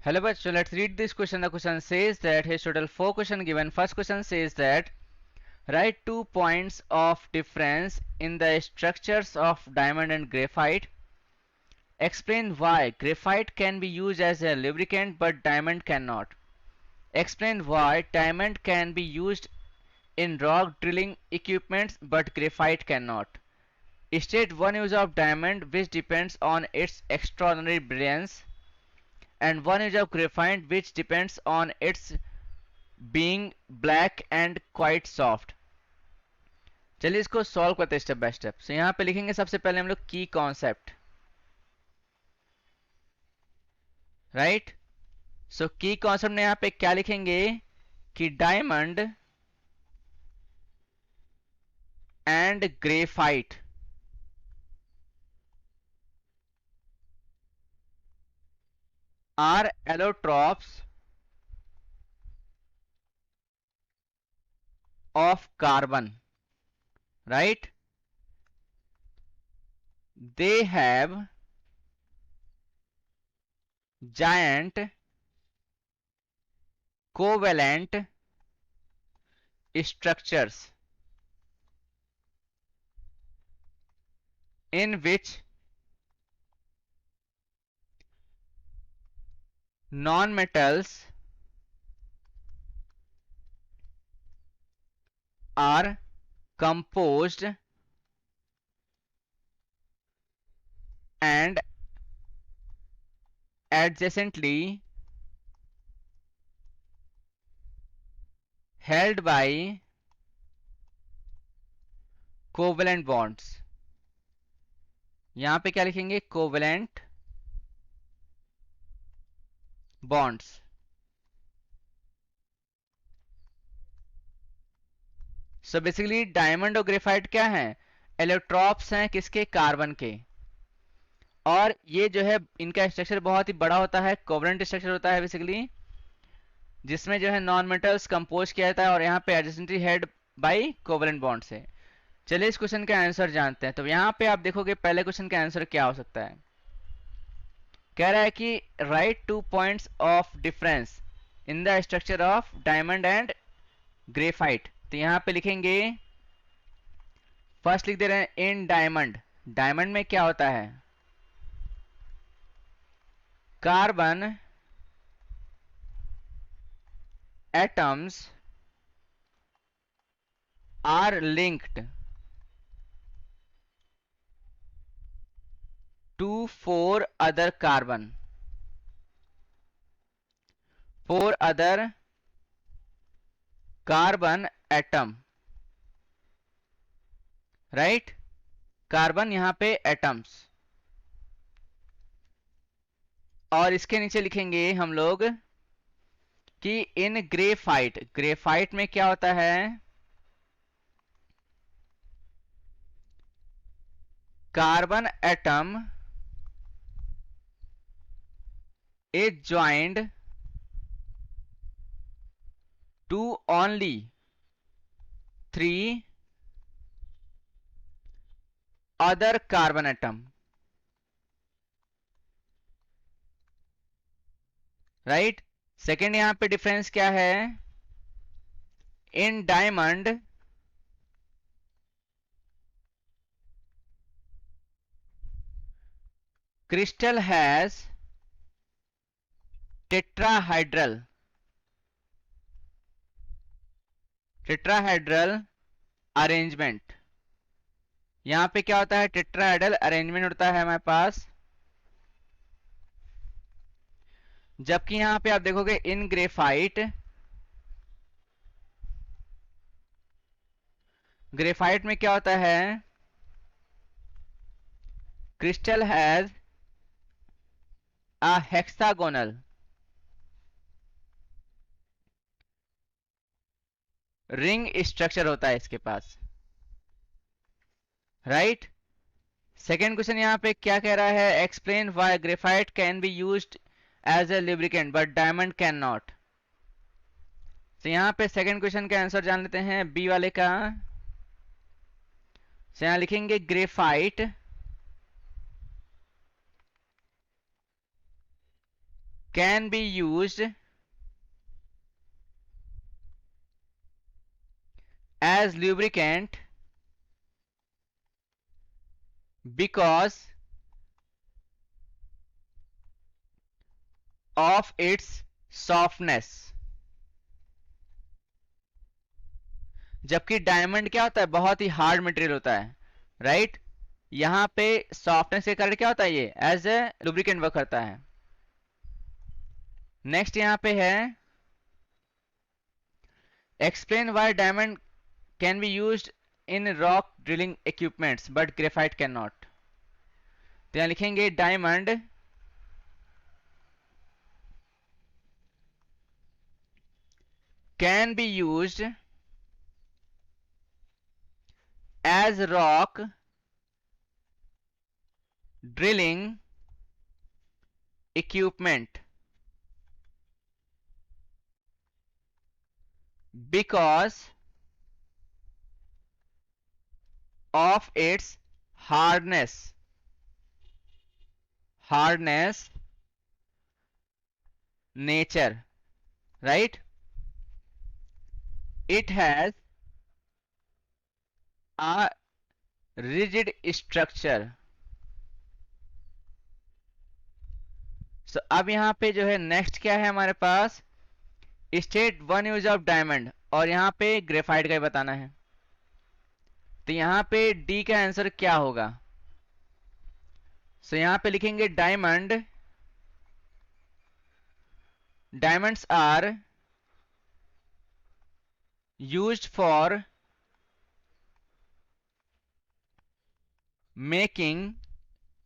Hello bachcho, let's read this question. The question says that here total 4 questions given. First question says that write 2 points of difference in the structures of diamond and graphite. Explain why graphite can be used as a lubricant but diamond cannot. Explain why diamond can be used in rock drilling equipments but graphite cannot. State one use of diamond which depends on its extraordinary brilliance, and one use of graphite which depends on its being black and quite soft. चलिए इसको solve करते हैं step by step. सो यहाँ पे लिखेंगे सबसे पहले हम लोग की कॉन्सेप्ट, राइट. सो की कॉन्सेप्ट में यहाँ पे क्या लिखेंगे कि diamond and graphite are allotropes of carbon, right? They have giant covalent structures in which non-metals are composed and adjacently held by covalent bonds. यहां पे क्या लिखेंगे? Covalent bonds. So basically diamond और ग्रेफाइट क्या हैं? एलोट्रॉप्स हैं किसके? Carbon के. और ये जो है इनका स्ट्रक्चर बहुत ही बड़ा होता है, कोवेलेंट स्ट्रक्चर होता है बेसिकली, जिसमें जो है नॉन मेटल्स कंपोज किया जाता है और यहाँ पे adjacently held by covalent bond से. चलिए इस क्वेश्चन का आंसर जानते हैं. तो यहाँ पे आप देखोगे पहले क्वेश्चन का आंसर क्या हो सकता है. कह रहा है कि right 2 points of difference in the structure of diamond and graphite. तो यहाँ पे लिखेंगे, फर्स्ट लिख दे रहे हैं इन डायमंड. डायमंड में क्या होता है? Carbon atoms are linked to 4 other carbon, 4 other carbon atom, right. Carbon यहां पे एटम्स. और इसके नीचे लिखेंगे हम लोग कि इन ग्रेफाइट, ग्रेफाइट में क्या होता है? Carbon atom is joined to only 3 other carbon atom, right. Second यहां पे डिफरेंस क्या है? In diamond crystal has tetrahedral arrangement. यहां पे क्या होता है? टेट्राहेड्रल अरेंजमेंट होता है हमारे पास. जबकि यहां पे आप देखोगे इन ग्रेफाइट, ग्रेफाइट में क्या होता है? Crystal has a hexagonal ring structure होता है इसके पास, राइट. सेकेंड क्वेश्चन यहां पे क्या कह रहा है? Explain why graphite can be used as a lubricant but diamond can not. तो यहां पे सेकेंड क्वेश्चन का आंसर जान लेते हैं बी वाले का. तो यहां लिखेंगे graphite can be used as lubricant because of its softness। जबकि डायमंड क्या होता है, बहुत ही हार्ड मटेरियल होता है, राइट। यहां पे सॉफ्टनेस के कारण क्या होता है, ये एज ए लुब्रिकेंट वर्क करता है। नेक्स्ट यहां पे है explain why diamond can be used in rock drilling equipments but graphite can not. तो यहां लिखेंगे diamond can be used as rock drilling equipment because of its hardness nature, right। it has a rigid structure। अब यहां पे जो है next क्या है हमारे पास, state one use of diamond, और यहां पे ग्रेफाइट का ही बताना है। तो यहां पे डी का आंसर क्या होगा, यहां पे लिखेंगे diamonds are used for making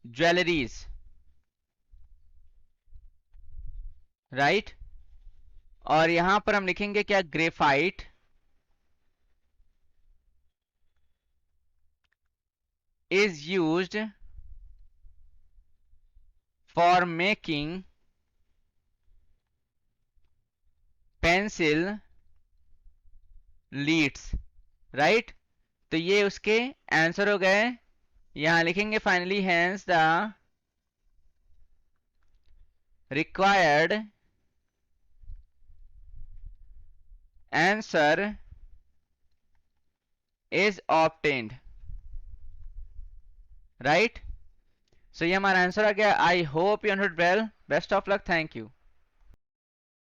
jewelleries, right. और यहां पर हम लिखेंगे क्या, graphite is used for making pencil leads, right. तो ये उसके आंसर हो गए। यहां लिखेंगे finally hence the required answer is obtained, right. So ये हमारा आंसर आ गया। I hope you understood well. Best of luck, thank you.